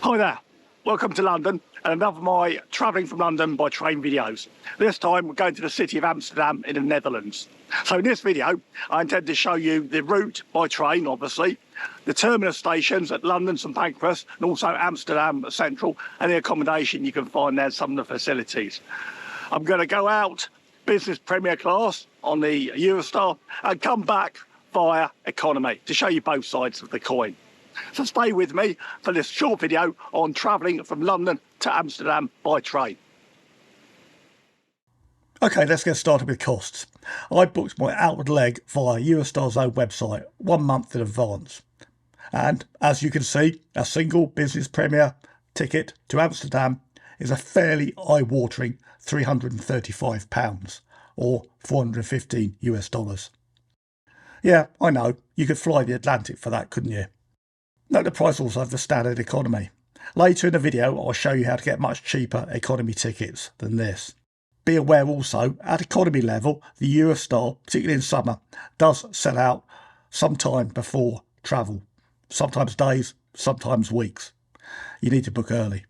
Hi there, welcome to London and another of my travelling from London by train videos. This time we're going to the city of Amsterdam in the Netherlands. So in this video I intend to show you the route by train, obviously, the terminus stations at London St Pancras and also Amsterdam Central, and the accommodation you can find there, some of the facilities. I'm going to go out business premier class on the Eurostar and come back via economy to show you both sides of the coin. So stay with me for this short video on travelling from London to Amsterdam by train. Okay, let's get started with costs. I booked my outward leg via Eurostar's own website 1 month in advance. And as you can see, a single business premier ticket to Amsterdam is a fairly eye-watering £335 or $415 US. Yeah, I know, you could fly the Atlantic for that, couldn't you? Note the price also of the standard economy. Later in the video I'll show you how to get much cheaper economy tickets than this. Be aware also, at economy level, the Eurostar, particularly in summer, does sell out sometime before travel. Sometimes days, sometimes weeks. You need to book early.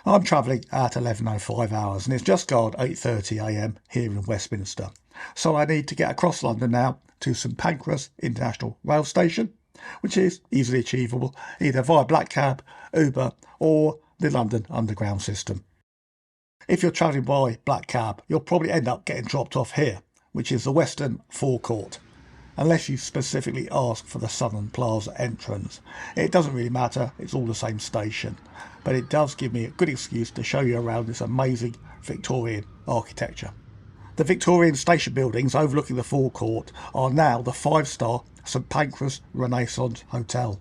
I'm travelling at 11:05 hours and it's just gone 8:30 AM here in Westminster. So I need to get across London now to St Pancras International Rail Station, which is easily achievable either via black cab, Uber or the London Underground system. If you're travelling by black cab, you'll probably end up getting dropped off here, which is the Western Forecourt, unless you specifically ask for the Southern Plaza entrance. It doesn't really matter, it's all the same station, but it does give me a good excuse to show you around this amazing Victorian architecture. The Victorian station buildings overlooking the forecourt are now the 5-star St Pancras Renaissance Hotel.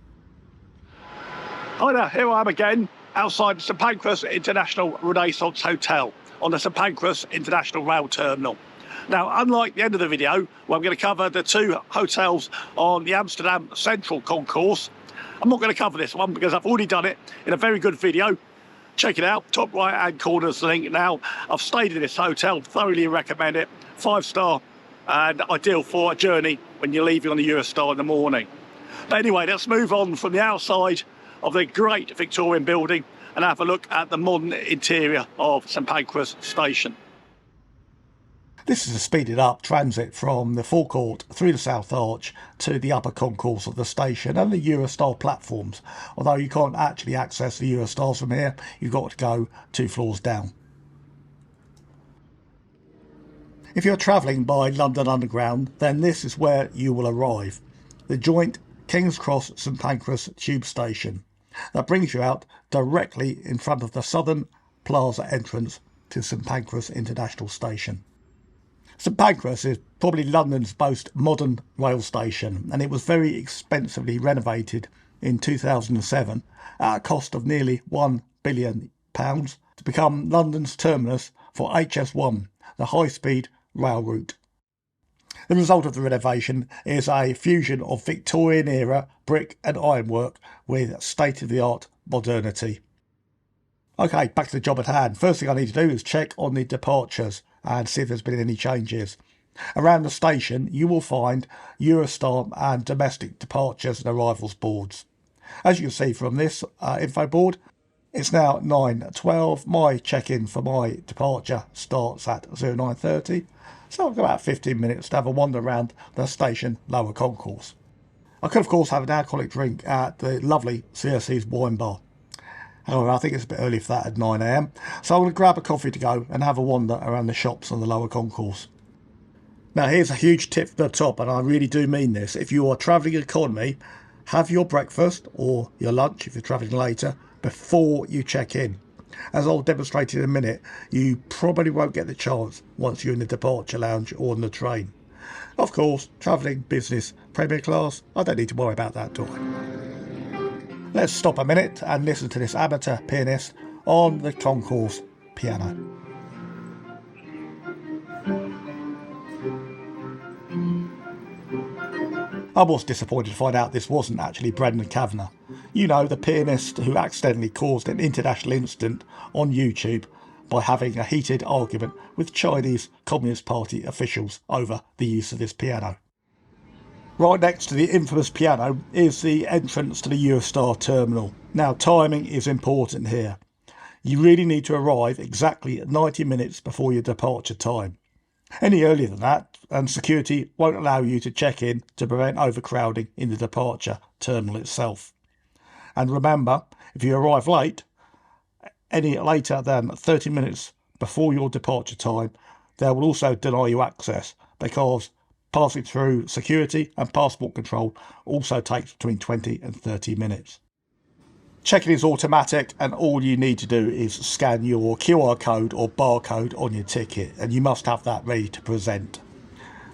Hi there, here I am again outside the St Pancras International Renaissance Hotel on the St Pancras International Rail Terminal. Now, unlike the end of the video, where I'm going to cover the two hotels on the Amsterdam Central Concourse, I'm not going to cover this one because I've already done it in a very good video. Check it out, top right hand corner's link. Now, I've stayed in this hotel, thoroughly recommend it, 5-star and ideal for a journey when you're leaving on the Eurostar in the morning. But anyway, let's move on from the outside of the great Victorian building and have a look at the modern interior of St Pancras Station. This is a speeded up transit from the forecourt through the South Arch to the upper concourse of the station and the Eurostar platforms. Although you can't actually access the Eurostars from here, you've got to go 2 floors down. If you're travelling by London Underground, then this is where you will arrive. The joint King's Cross St Pancras tube station. That brings you out directly in front of the Southern Plaza entrance to St Pancras International Station. St Pancras is probably London's most modern rail station, and it was very expensively renovated in 2007 at a cost of nearly £1 billion to become London's terminus for HS1, the high-speed rail route. The result of the renovation is a fusion of Victorian-era brick and ironwork with state-of-the-art modernity. Okay, back to the job at hand. First thing I need to do is check on the departures and see if there's been any changes. Around the station you will find Eurostar and domestic departures and arrivals boards. As you can see from this info board, it's now 9:12. My check-in for my departure starts at 09:30, so I've got about 15 minutes to have a wander around the station lower concourse. I could of course have an alcoholic drink at the lovely CSC's wine bar. However, I think it's a bit early for that at 9 AM, so I'm going to grab a coffee to go and have a wander around the shops on the lower concourse. Now here's a huge tip from the top, and I really do mean this. If you are travelling economy, have your breakfast or your lunch if you're travelling later before you check in. As I'll demonstrate in a minute, you probably won't get the chance once you're in the departure lounge or on the train. Of course, travelling business premier class, I don't need to worry about that, do I? Let's stop a minute and listen to this amateur pianist on the concourse piano. I was disappointed to find out this wasn't actually Brendan Kavanagh. You know, the pianist who accidentally caused an international incident on YouTube by having a heated argument with Chinese Communist Party officials over the use of this piano. Right next to the infamous piano is the entrance to the Eurostar terminal. Now, timing is important here. You really need to arrive exactly 90 minutes before your departure time. Any earlier than that, and security won't allow you to check in to prevent overcrowding in the departure terminal itself. And remember, if you arrive late, any later than 30 minutes before your departure time, they will also deny you access, because passing through security and passport control also takes between 20 and 30 minutes. Check-in is automatic, and all you need to do is scan your QR code or barcode on your ticket, and you must have that ready to present.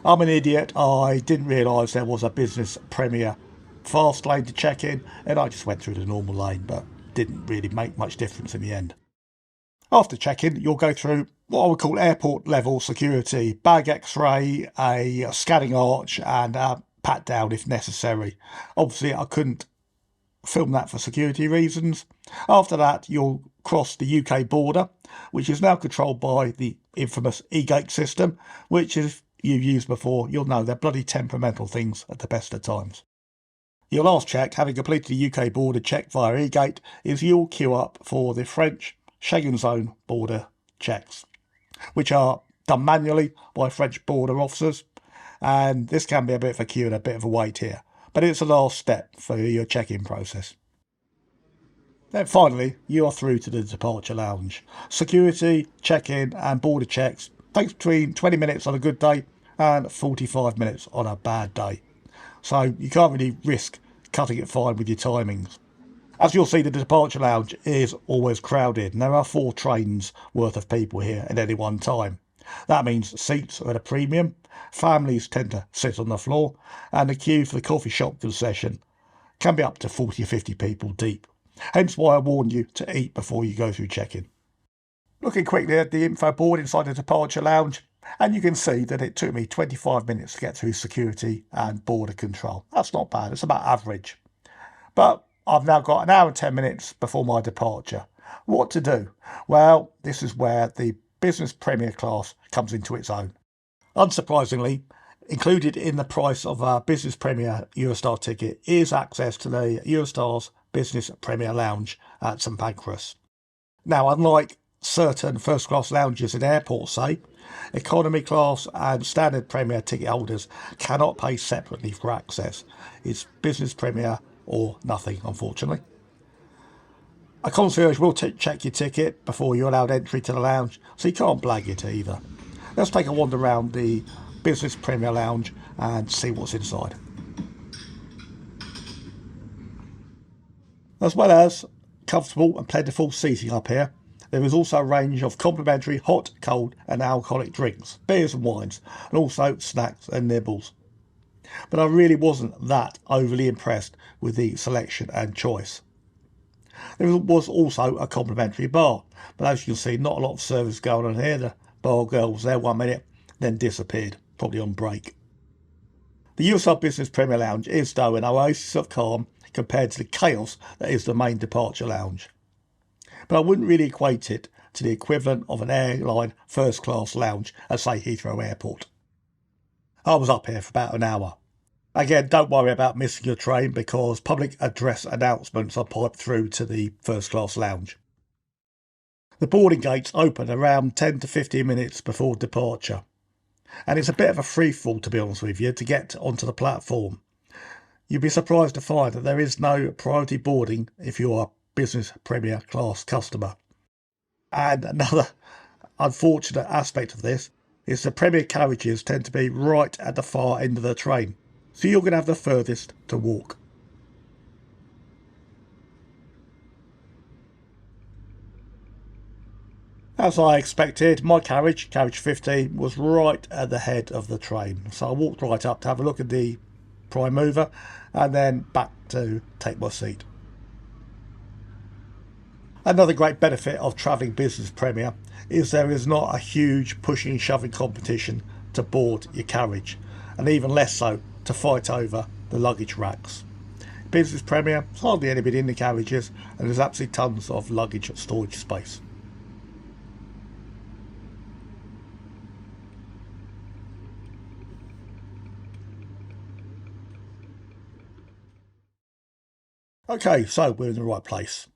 I'm an idiot. I didn't realise there was a business premier fast lane to check in, and I just went through the normal lane, but didn't really make much difference in the end. After check-in, you'll go through what I would call airport level security, bag x-ray, a scanning arch, and a pat down if necessary. Obviously, I couldn't film that for security reasons. After that, you'll cross the UK border, which is now controlled by the infamous e-gate system, which, if you've used before, you'll know they're bloody temperamental things at the best of times. Your last check, having completed the UK border check via e-gate, is you'll queue up for the French Schengen zone border checks, which are done manually by French border officers, and this can be a bit of a queue and a bit of a wait here, but it's the last step for your check-in process. Then finally, you are through to the departure lounge. Security, check-in and border checks takes between 20 minutes on a good day and 45 minutes on a bad day, so you can't really risk cutting it fine with your timings. As you'll see, the departure lounge is always crowded, and there are 4 trains worth of people here at any one time. That means seats are at a premium, families tend to sit on the floor, and the queue for the coffee shop concession can be up to 40 or 50 people deep. Hence why I warn you to eat before you go through check-in. Looking quickly at the info board inside the departure lounge, and you can see that it took me 25 minutes to get through security and border control. That's not bad, it's about average. But I've now got an hour and 10 minutes before my departure. What to do? Well, this is where the business premier class comes into its own. Unsurprisingly, included in the price of a business premier Eurostar ticket is access to the Eurostar's business premier lounge at St Pancras. Now, unlike certain first class lounges in airports, say, economy class and standard premier ticket holders cannot pay separately for access. It's business premier or nothing, unfortunately. A concierge will check your ticket before you're allowed entry to the lounge, so you can't blag it either. Let's take a wander around the business premier lounge and see what's inside. As well as comfortable and plentiful seating up here, there is also a range of complimentary hot, cold and alcoholic drinks, beers and wines, and also snacks and nibbles. But I really wasn't that overly impressed with the selection and choice. There was also a complimentary bar, but as you can see, not a lot of service going on here. The bar girl was there 1 minute, then disappeared, probably on break. The Eurostar Business Premier Lounge is, though, an oasis of calm compared to the chaos that is the main departure lounge. But I wouldn't really equate it to the equivalent of an airline first-class lounge at, say, Heathrow Airport. I was up here for about an hour. Again, don't worry about missing your train because public address announcements are piped through to the first-class lounge. The boarding gates open around 10 to 15 minutes before departure, and it's a bit of a free-fall, to be honest with you, to get onto the platform. You'd be surprised to find that there is no priority boarding if you're a business premier class customer. And another unfortunate aspect of this is the premier carriages tend to be right at the far end of the train, so you're going to have the furthest to walk. As I expected, my carriage 15, was right at the head of the train, so I walked right up to have a look at the prime mover and then back to take my seat. Another great benefit of travelling business premier is there is not a huge pushing and shoving competition to board your carriage, and even less so to fight over the luggage racks. Business premier, there's hardly anybody in the carriages, and there's absolutely tons of luggage storage space. Okay, so we're in the right place.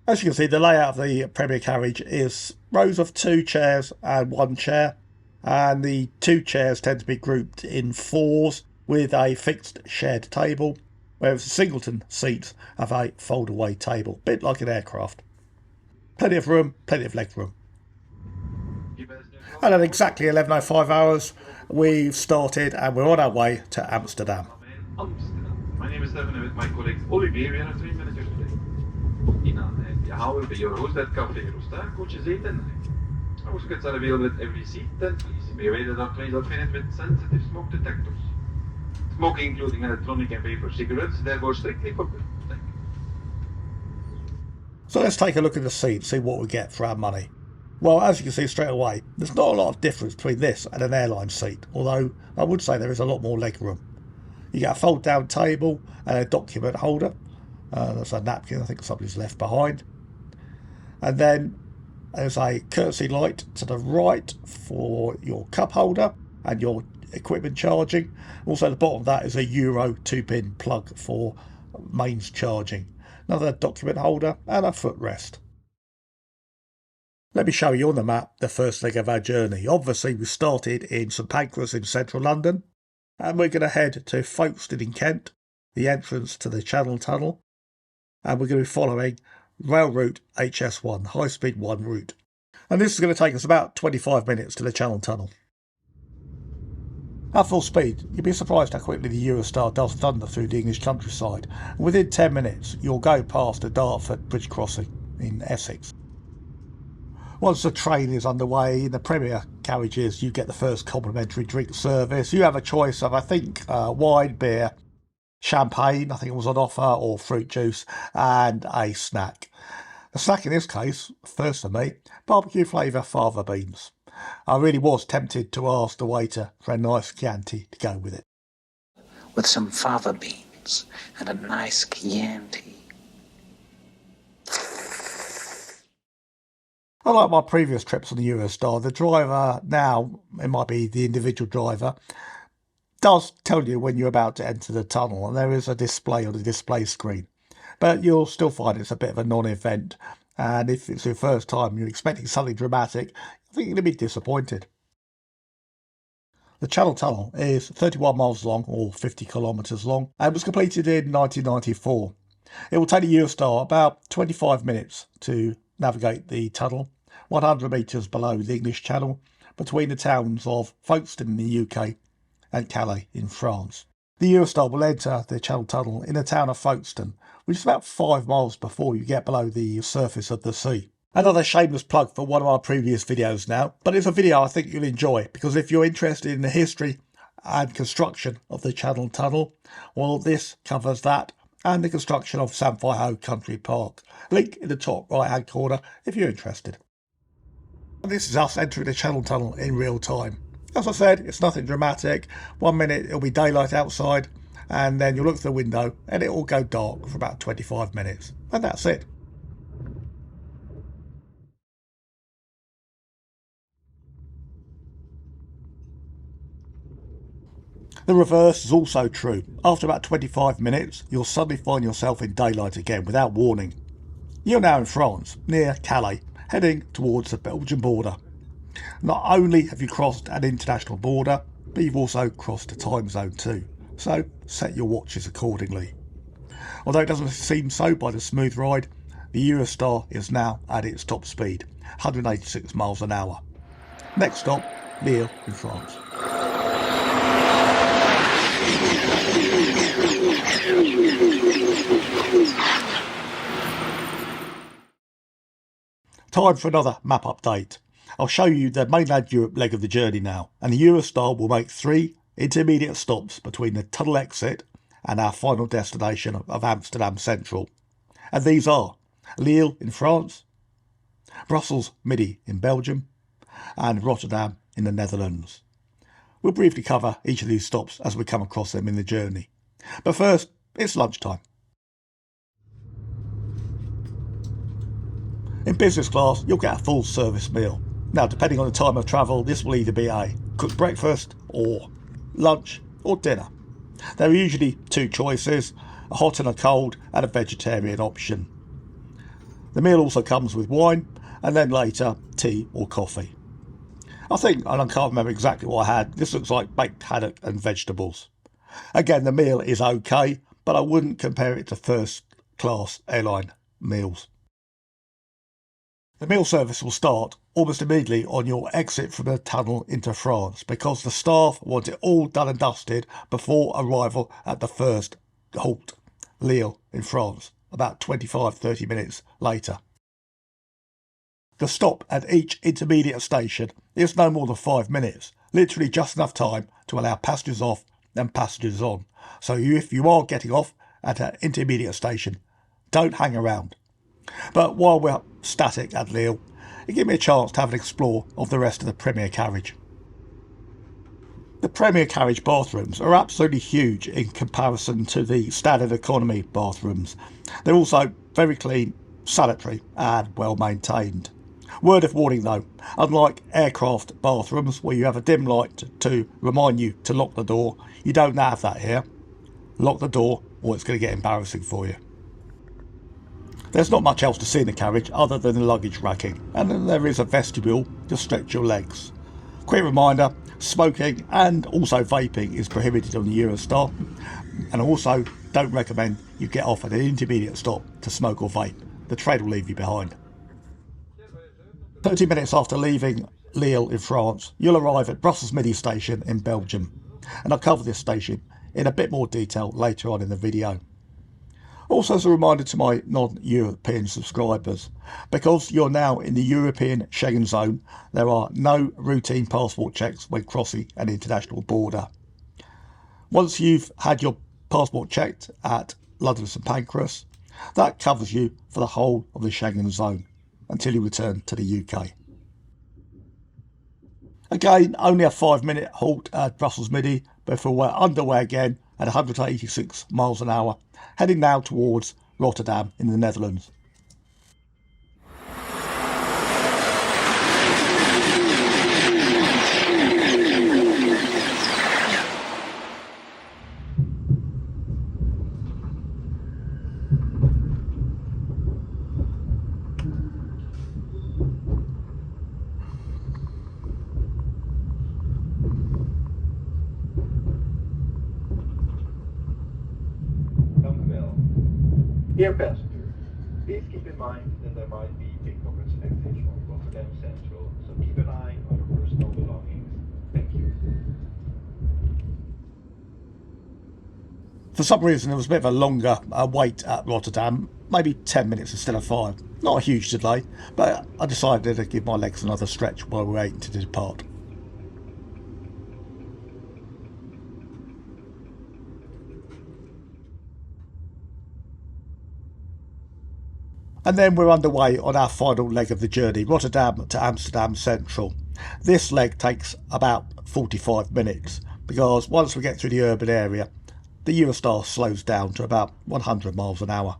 As you can see, the layout of the Premier carriage is rows of 2 chairs and 1 chair, and the 2 chairs tend to be grouped in 4s with a fixed shared table, whereas the singleton seats have a fold-away table, a bit like an aircraft. Plenty of room, plenty of leg room. And at exactly 11:05 hours, we've started and we're on our way to Amsterdam. Amsterdam. My name is Stefan and with my colleague Olivier, we are 3 minutes today. Innan the hour be your host at Cafe Eurostar, coaches 8 and 9. Our tickets are available at every seat, and please be aware that our trains are fitted with sensitive smoke detectors. Smoking, including electronic and paper cigarettes, therefore strictly forbidden. Thank you. So let's take a look at the seat, see what we get for our money. Well, as you can see straight away, there's not a lot of difference between this and an airline seat, although I would say there is a lot more leg room. You get a fold down table and a document holder. That's a napkin I think somebody's left behind. And then there's a courtesy light to the right for your cup holder and your equipment charging. Also at the bottom of that is a Euro 2-pin plug for mains charging. Another document holder and a footrest. Let me show you on the map the first leg of our journey. Obviously we started in St Pancras in central London, and we're going to head to Folkestone in Kent, the entrance to the Channel Tunnel, and we're going to be following rail route HS1, high speed 1 route. And this is going to take us about 25 minutes to the Channel Tunnel. At full speed, you'd be surprised how quickly the Eurostar does thunder through the English countryside. Within 10 minutes, you'll go past the Dartford Bridge crossing in Essex. Once the train is underway, in the Premier carriages, you get the first complimentary drink service. You have a choice of, I think, wine, beer, champagne, I think it was on offer, or fruit juice, and a snack. The snack in this case, first for me, barbecue flavour fava beans. I really was tempted to ask the waiter for a nice Chianti to go with it. With some fava beans and a nice Chianti. Unlike my previous trips on the Eurostar, the driver now, it might be the individual driver, does tell you when you're about to enter the tunnel, and there is a display on the display screen. But you'll still find it's a bit of a non-event, and if it's your first time you're expecting something dramatic, I think you're going to be disappointed. The Channel Tunnel is 31 miles long, or 50 kilometres long, and was completed in 1994. It will take the Eurostar about 25 minutes to navigate the tunnel, 100 metres below the English Channel, between the towns of Folkestone in the UK and Calais in France. The Eurostar will enter the Channel Tunnel in the town of Folkestone, which is about 5 miles before you get below the surface of the sea. Another shameless plug for one of our previous videos now, but it's a video I think you'll enjoy, because if you're interested in the history and construction of the Channel Tunnel, well, this covers that and the construction of Sanfaiho Country Park. Link in the top right hand corner if you're interested. And this is us entering the Channel Tunnel in real time. As I said, it's nothing dramatic. 1 minute it'll be daylight outside, and then you'll look through the window and it will go dark for about 25 minutes. And that's it. The reverse is also true. After about 25 minutes, you'll suddenly find yourself in daylight again without warning. You're now in France, near Calais, heading towards the Belgian border. Not only have you crossed an international border, but you've also crossed a time zone too. So set your watches accordingly. Although it doesn't seem so by the smooth ride, the Eurostar is now at its top speed, 186 miles an hour. Next stop, Lille in France. Time for another map update. I'll show you the mainland Europe leg of the journey now, and the Eurostar will make 3 intermediate stops between the tunnel exit and our final destination of Amsterdam Central. And these are Lille in France, Brussels Midi in Belgium, and Rotterdam in the Netherlands. We'll briefly cover each of these stops as we come across them in the journey. But first, it's lunchtime. In business class, you'll get a full service meal. Now, depending on the time of travel, this will either be a cooked breakfast or lunch or dinner. There are usually 2 choices, a hot and a cold and a vegetarian option. The meal also comes with wine and then later tea or coffee. I think, and I can't remember exactly what I had, this looks like baked haddock and vegetables. Again, the meal is okay, but I wouldn't compare it to first class airline meals. The meal service will start almost immediately on your exit from the tunnel into France because the staff want it all done and dusted before arrival at the first halt, Lille in France, about 25-30 minutes later. The stop at each intermediate station is no more than 5 minutes, literally just enough time to allow passengers off and passengers on. So if you are getting off at an intermediate station, don't hang around. But while we're static at Lille, it gave me a chance to have an explore of the rest of the Premier carriage. The Premier carriage bathrooms are absolutely huge in comparison to the standard economy bathrooms. They're also very clean, sanitary and well maintained. Word of warning though, unlike aircraft bathrooms where you have a dim light to remind you to lock the door, you don't have that here. Lock the door or it's going to get embarrassing for you. There's not much else to see in the carriage other than the luggage racking, and then there is a vestibule to stretch your legs. Quick reminder, smoking and also vaping is prohibited on the Eurostar, and also don't recommend you get off at an intermediate stop to smoke or vape. The train will leave you behind. 30 minutes after leaving Lille in France, you'll arrive at Brussels Midi station in Belgium, and I'll cover this station in a bit more detail later on in the video. Also as a reminder to my non-European subscribers, because you're now in the European Schengen zone, there are no routine passport checks when crossing an international border. Once you've had your passport checked at London St Pancras, that covers you for the whole of the Schengen zone until you return to the UK. Again, only a 5-minute halt at Brussels Midi before we're underway again at 186 miles an hour, heading now towards Rotterdam in the Netherlands. Dear passengers, please keep in mind that there might be pickpockets active from Rotterdam Central, so keep an eye on your personal belongings. Thank you. For some reason there was a bit of a longer wait at Rotterdam, maybe 10 minutes instead of 5. Not a huge delay, but I decided to give my legs another stretch while we were waiting to depart. And then we're underway on our final leg of the journey, Rotterdam to Amsterdam Central. This leg takes about 45 minutes because once we get through the urban area, the Eurostar slows down to about 100 miles an hour.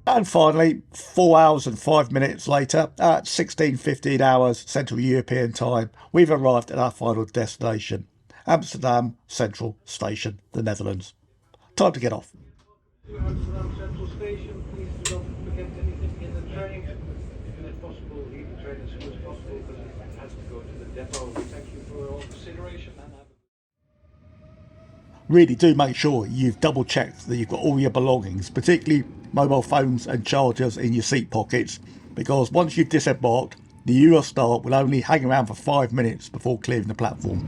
And finally, 4 hours and 5 minutes later, at 16:15 hours Central European time, we've arrived at our final destination, Amsterdam Central Station, the Netherlands. Time to get off. Amsterdam Central Station, please do not forget anything in the train. And if possible, leave the train as soon as possible because it has to go to the depot. Thank you for your consideration and have Really do make sure you've double checked that you've got all your belongings, particularly mobile phones and chargers in your seat pockets, because once you've disembarked, the Eurostar will only hang around for 5 minutes before clearing the platform.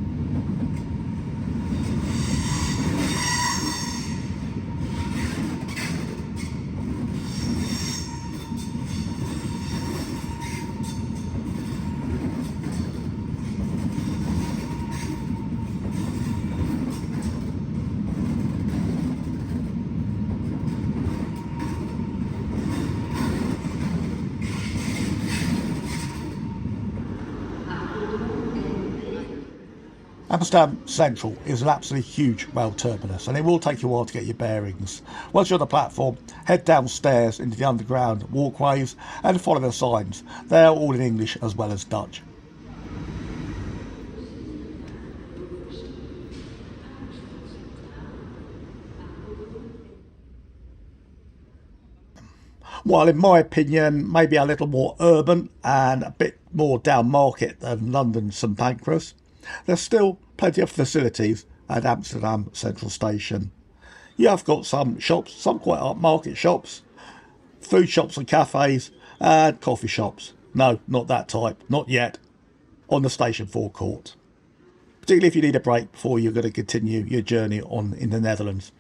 Amsterdam Central is an absolutely huge rail terminus and it will take you a while to get your bearings. Once you're on the platform, head downstairs into the underground walkways and follow the signs. They're all in English as well as Dutch. While in my opinion maybe a little more urban and a bit more down market than London St Pancras, there's still plenty of facilities at Amsterdam Central Station. You have got some shops, some quite upmarket shops, food shops and cafes, and coffee shops. No, not that type, not yet, on the station forecourt. Particularly if you need a break before you're going to continue your journey on in the Netherlands.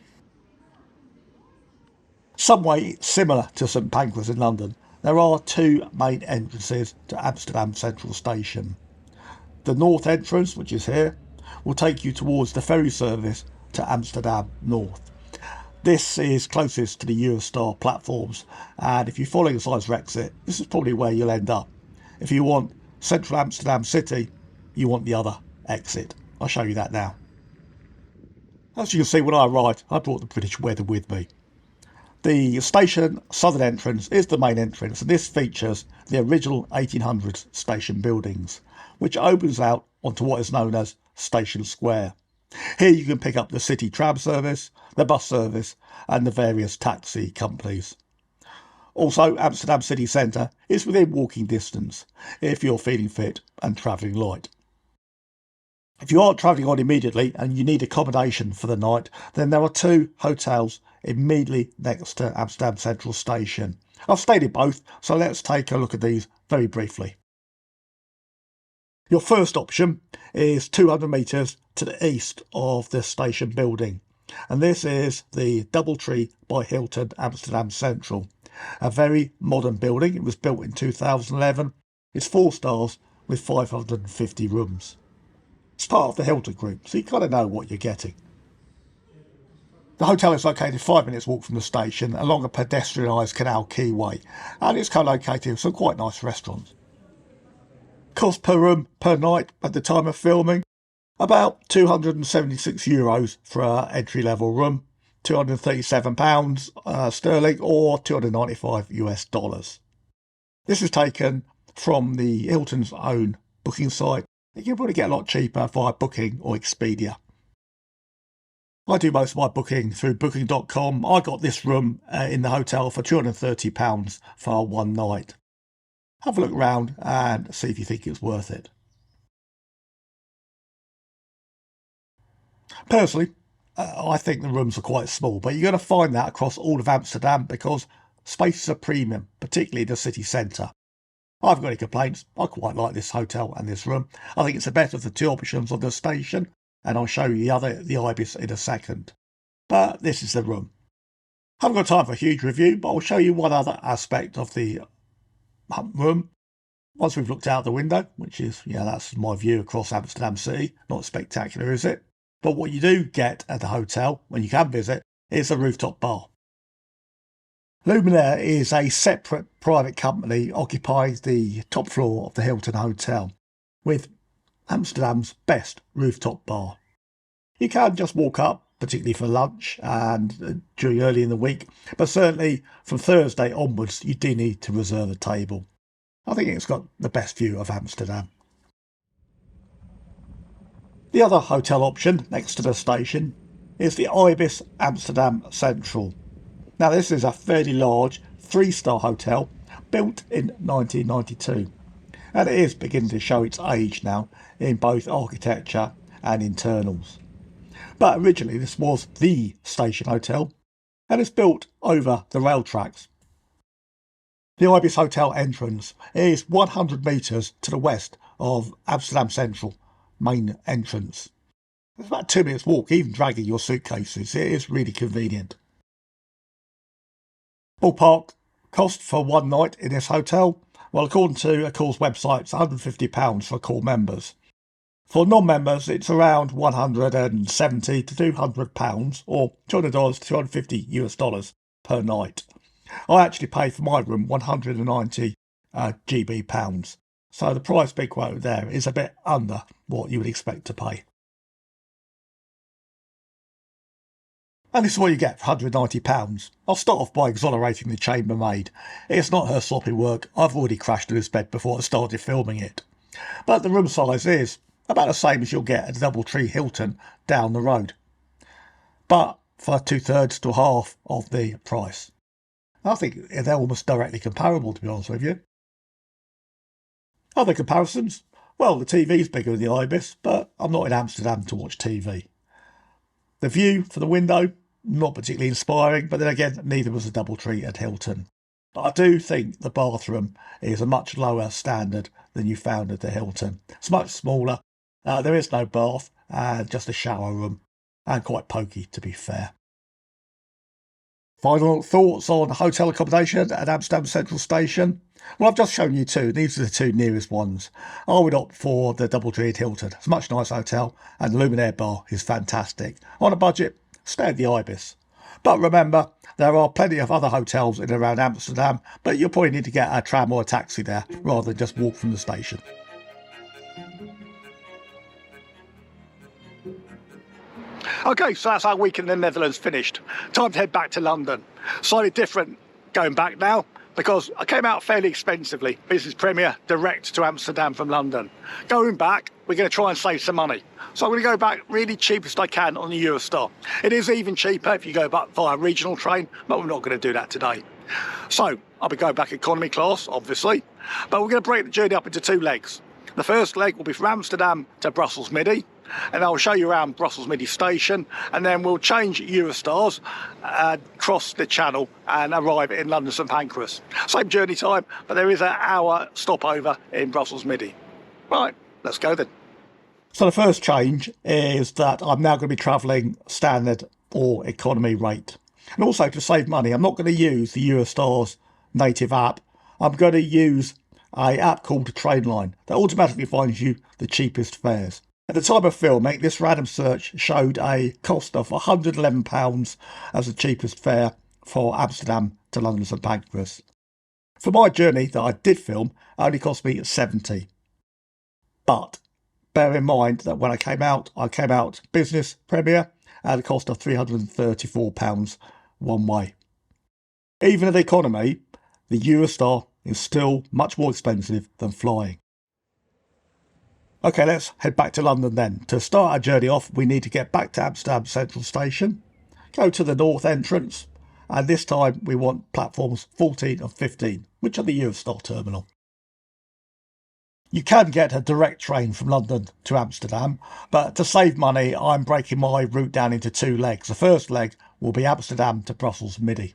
Some way similar to St Pancras in London, there are two main entrances to Amsterdam Central Station. The north entrance, which is here, will take you towards the ferry service to Amsterdam North. This is closest to the Eurostar platforms, and if you follow the signs for exit, this is probably where you'll end up. If you want central Amsterdam City, you want the other exit. I'll show you that now. As you can see, when I arrived, I brought the British weather with me. The station southern entrance is the main entrance, and this features the original 1800s station buildings, which opens out onto what is known as Station Square. Here you can pick up the city tram service, the bus service and the various taxi companies. Also, Amsterdam city centre is within walking distance if you're feeling fit and travelling light. If you aren't travelling on immediately and you need accommodation for the night, then there are two hotels immediately next to Amsterdam Central Station. I've stayed in both, so let's take a look at these very briefly. Your first option is 200 metres to the east of the station building, and this is the Doubletree by Hilton Amsterdam Central. A very modern building. It was built in 2011. It's 4 stars with 550 rooms. It's part of the Hilton Group, so you kind of know what you're getting. The hotel is located 5 minutes walk from the station along a pedestrianised Canal Quayway, and it's co-located with some quite nice restaurants. Cost per room per night at the time of filming, about €276 for an entry-level room, £237 sterling or $295 US. This is taken from the Hilton's own booking site. You can probably get a lot cheaper via Booking or Expedia. I do most of my booking through booking.com. I got this room in the hotel for £230 for one night. Have a look around and see if you think it's worth it. Personally, I think the rooms are quite small, but you're going to find that across all of Amsterdam because spaces are premium, particularly the city centre. I haven't got any complaints. I quite like this hotel and this room. I think it's the better of the two options on the station, and I'll show you the Ibis in a second. But this is the room. I haven't got time for a huge review, but I'll show you one other aspect of the room. Once we've looked out the window, which is, that's my view across Amsterdam City. Not spectacular, is it? But what you do get at the hotel, when you can visit, is a rooftop bar. Luminaire is a separate private company occupying the top floor of the Hilton Hotel, with Amsterdam's best rooftop bar. You can just walk up, particularly for lunch and during early in the week, but certainly from Thursday onwards you do need to reserve a table. I think it's got the best view of Amsterdam. The other hotel option next to the station is the Ibis Amsterdam Central. Now this is a fairly large 3-star hotel built in 1992, and it is beginning to show its age now in both architecture and internals. But originally this was the station hotel and it's built over the rail tracks. The Ibis Hotel entrance is 100 metres to the west of Amsterdam Central main entrance. It's about 2 minutes walk, even dragging your suitcases. It is really convenient. Ballpark cost for one night in this hotel, well, according to Accor's website, it's £150 for Accor members. For non-members, it's around $170 to £200 or $200 to $250 per night. I actually paid for my room 190 GB pounds, so the price being quoted there is a bit under what you would expect to pay. And this is what you get for £190. I'll start off by exonerating the chambermaid. It's not her sloppy work. I've already crashed in this bed before I started filming it. But the room size is about the same as you'll get at a Doubletree Hilton down the road, but for 2/3 to half of the price. I think they're almost directly comparable, to be honest with you. Other comparisons? Well, the TV's bigger than the Ibis, but I'm not in Amsterdam to watch TV. The view from the window, not particularly inspiring, but then again, neither was the Doubletree at Hilton. But I do think the bathroom is a much lower standard than you found at the Hilton. It's much smaller. There is no bath, just a shower room, and quite pokey, to be fair. Final thoughts on hotel accommodation at Amsterdam Central Station? Well, I've just shown you two. These are the two nearest ones. I would opt for the Doubletree at Hilton. It's a much nicer hotel, and the Luminaire bar is fantastic. On a budget, stay at the Ibis. But remember, there are plenty of other hotels in and around Amsterdam, but you'll probably need to get a tram or a taxi there rather than just walk from the station. Okay, so that's our week in the Netherlands finished. Time to head back to London. Slightly different going back now, because I came out fairly expensively. Business Premier direct to Amsterdam from London. Going back, we're going to try and save some money. So I'm going to go back really cheapest I can on the Eurostar. It is even cheaper if you go back via regional train, but we're not going to do that today. So I'll be going back economy class, obviously, but we're going to break the journey up into two legs. The first leg will be from Amsterdam to Brussels Midi, and I'll show you around Brussels Midi station, and then we'll change Eurostars, cross the channel and arrive in London St Pancras. Same journey time, but there is an hour stopover in Brussels Midi. Right, let's go then. So the first change is that I'm now going to be travelling standard or economy rate. And also to save money, I'm not going to use the Eurostar's native app. I'm going to use an app called Trainline that automatically finds you the cheapest fares. At the time of filming, this random search showed a cost of £111 as the cheapest fare for Amsterdam to London St Pancras. For my journey that I did film, it only cost me £70. But bear in mind that when I came out Business Premier at a cost of £334 one way. Even at economy, the Eurostar is still much more expensive than flying. Okay, let's head back to London then. To start our journey off, we need to get back to Amsterdam Central Station, go to the north entrance, and this time we want platforms 14 and 15, which are the Eurostar terminal. You can get a direct train from London to Amsterdam, but to save money, I'm breaking my route down into two legs. The first leg will be Amsterdam to Brussels Midi.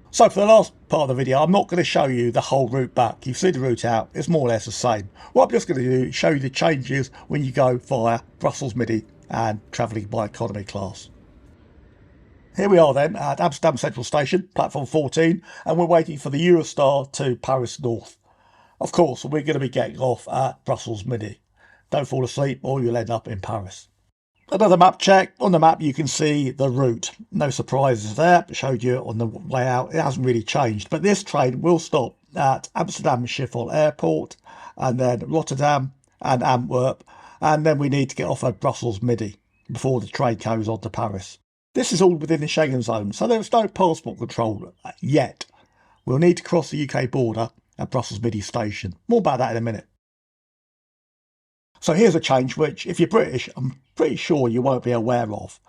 So for the last part of the video, I'm not going to show you the whole route back. You've seen the route out, it's more or less the same. What I'm just going to do is show you the changes when you go via Brussels Midi and travelling by economy class. Here we are then at Amsterdam Central Station, platform 14, and we're waiting for the Eurostar to Paris North. Of course, we're going to be getting off at Brussels Midi. Don't fall asleep or you'll end up in Paris. Another map check. On the map you can see the route. No surprises there. I showed you on the way out. It hasn't really changed. But this train will stop at Amsterdam Schiphol Airport and then Rotterdam and Antwerp. And then we need to get off at Brussels Midi before the train goes on to Paris. This is all within the Schengen zone, so there's no passport control yet. We'll need to cross the UK border at Brussels Midi station. More about that in a minute. So here's a change which, if you're British, I'm pretty sure you won't be aware of,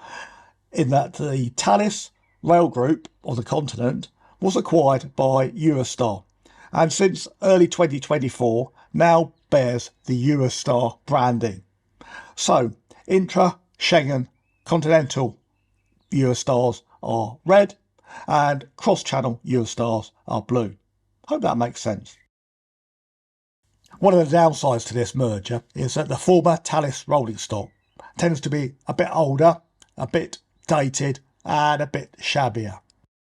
in that the Thalys rail group on the continent was acquired by Eurostar, and since early 2024 now bears the Eurostar branding. So intra-Schengen continental Eurostars are red and cross-channel Eurostars are blue. Hope that makes sense. One of the downsides to this merger is that the former Thalys rolling stock tends to be a bit older, a bit dated and a bit shabbier.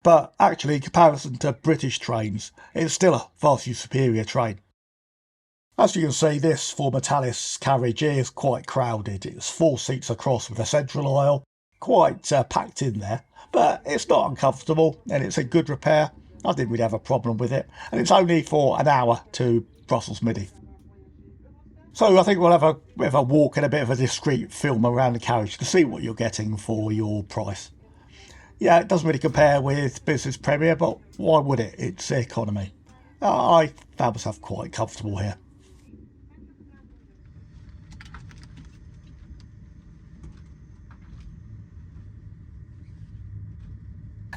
But actually, in comparison to British trains, it's still a vastly superior train. As you can see, this former Thalys carriage is quite crowded. It's 4 seats across with a central aisle, quite packed in there, but it's not uncomfortable and it's in good repair. I didn't really have a problem with it, and it's only for an hour to Brussels Midi. So I think we'll have a bit of a walk and a bit of a discreet film around the carriage to see what you're getting for your price. Yeah, it doesn't really compare with Business Premier, but why would it? It's economy. I found myself quite comfortable here.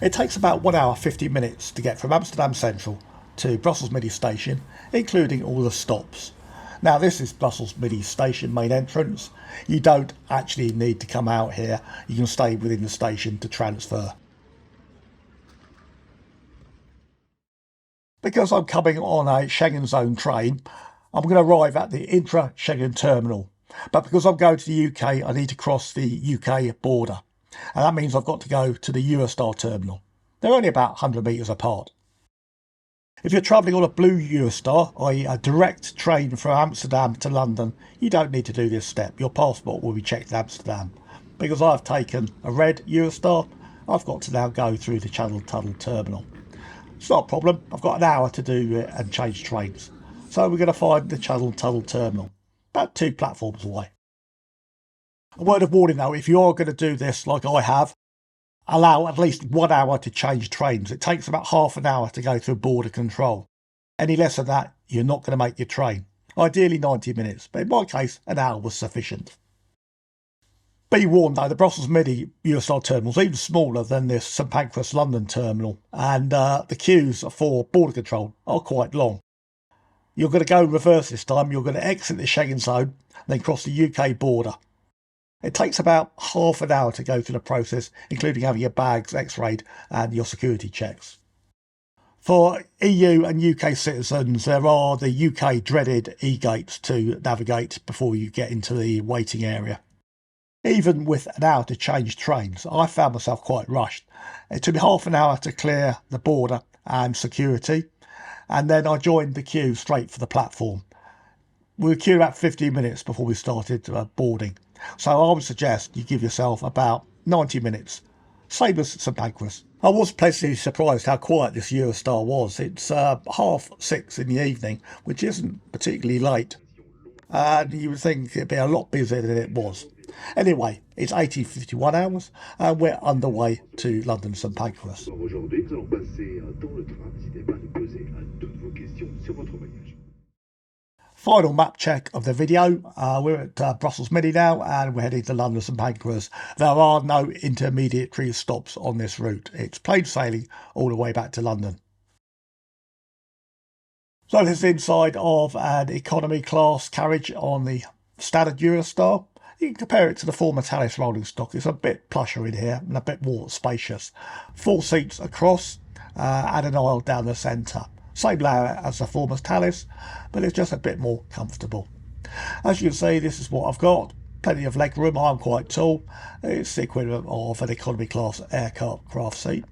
It takes about 1 hour 50 minutes to get from Amsterdam Central to Brussels Midi Station, including all the stops. Now this is Brussels Midi Station main entrance. You don't actually need to come out here, you can stay within the station to transfer. Because I'm coming on a Schengen zone train, I'm going to arrive at the intra-Schengen terminal. But because I'm going to the UK, I need to cross the UK border. And that means I've got to go to the Eurostar terminal. They're only about 100 metres apart. If you're travelling on a blue Eurostar, i.e. a direct train from Amsterdam to London, you don't need to do this step. Your passport will be checked in Amsterdam. Because I've taken a red Eurostar, I've got to now go through the Channel Tunnel terminal. It's not a problem, I've got an hour to do it and change trains. So we're going to find the Channel Tunnel terminal, about 2 platforms away. A word of warning though, if you're going to do this like I have, allow at least 1 hour to change trains. It takes about half an hour to go through border control. Any less than that, you're not going to make your train. Ideally 90 minutes, but in my case, an hour was sufficient. Be warned though, the Brussels Midi Eurostar terminal is even smaller than this St Pancras London terminal, and the queues for border control are quite long. You're going to go reverse this time, you're going to exit the Schengen zone, then cross the UK border. It takes about half an hour to go through the process, including having your bags x-rayed and your security checks. For EU and UK citizens, there are the UK dreaded e-gates to navigate before you get into the waiting area. Even with an hour to change trains, I found myself quite rushed. It took me half an hour to clear the border and security, and then I joined the queue straight for the platform. We were queued about 15 minutes before we started boarding, so I would suggest you give yourself about 90 minutes, same as St Pancras. I was pleasantly surprised how quiet this Eurostar was. It's 6:30 in the evening, which isn't particularly late, and you would think it'd be a lot busier than it was. Anyway, it's 18:51 hours and we're underway to London St Pancras. Final map check of the video. We're at Brussels Midi now and we're heading to London St Pancras. There are no intermediary stops on this route. It's plain sailing all the way back to London. So this is inside of an economy class carriage on the standard Eurostar. You can compare it to the former Thalys rolling stock. It's a bit plusher in here and a bit more spacious. 4 seats across and an aisle down the centre. Same layout as the former Thalys, but it's just a bit more comfortable. As you can see, this is what I've got. Plenty of leg room. I'm quite tall. It's the equivalent of an economy class aircraft seat.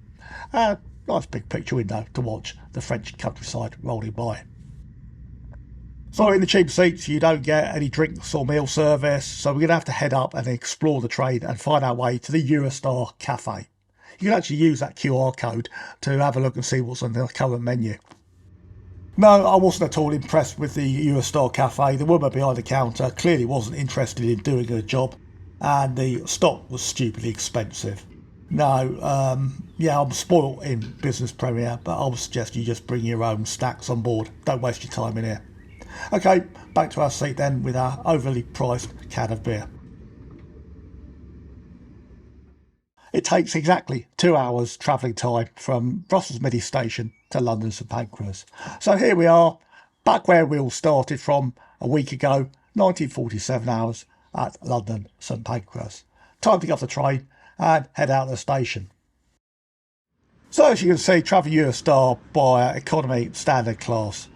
Nice big picture window to watch the French countryside rolling by. So in the cheap seats you don't get any drinks or meal service, so we're going to have to head up and explore the train and find our way to the Eurostar Cafe. You can actually use that QR code to have a look and see what's on the current menu. No, I wasn't at all impressed with the Eurostar Cafe. The woman behind the counter clearly wasn't interested in doing her job, and the stock was stupidly expensive. No, yeah, I'm spoilt in Business Premier, but I would suggest you just bring your own snacks on board. Don't waste your time in here. Okay, back to our seat then with our overly priced can of beer. It takes exactly 2 hours travelling time from Brussels Midi Station to London St Pancras. So here we are, back where we all started from a week ago, 1947 hours at London St Pancras. Time to get off the train and head out of the station. So as you can see, travel Eurostar by economy standard class.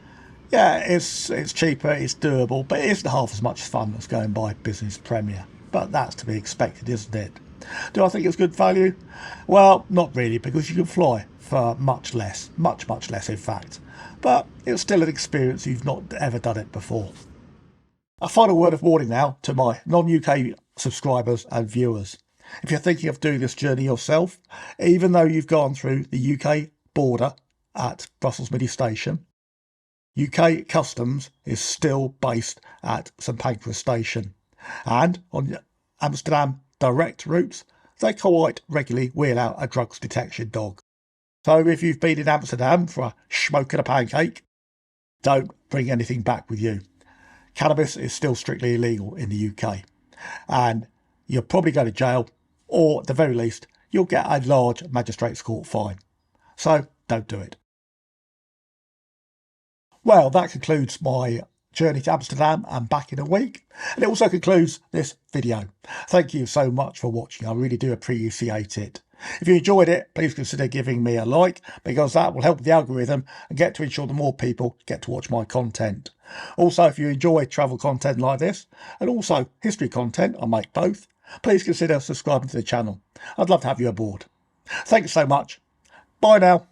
Yeah, it's cheaper, it's doable, but it isn't half as much fun as going by Business Premier. But that's to be expected, isn't it? Do I think it's good value? Well, not really, because you can fly for much less, much less in fact. But it's still an experience if you've not ever done it before. A final word of warning now to my non-UK subscribers and viewers. If you're thinking of doing this journey yourself, even though you've gone through the UK border at Brussels Midi Station, UK customs is still based at St Pancras Station, and on Amsterdam direct routes they quite regularly wheel out a drugs detection dog. So if you've been in Amsterdam for a smoke and a pancake, don't bring anything back with you. Cannabis is still strictly illegal in the UK, and you'll probably go to jail, or at the very least you'll get a large magistrates court fine. So don't do it. Well, that concludes my journey to Amsterdam and back in a week. And it also concludes this video. Thank you so much for watching. I really do appreciate it. If you enjoyed it, please consider giving me a like, because that will help the algorithm and get to ensure that more people get to watch my content. Also, if you enjoy travel content like this, and also history content, I make both, please consider subscribing to the channel. I'd love to have you aboard. Thanks so much. Bye now.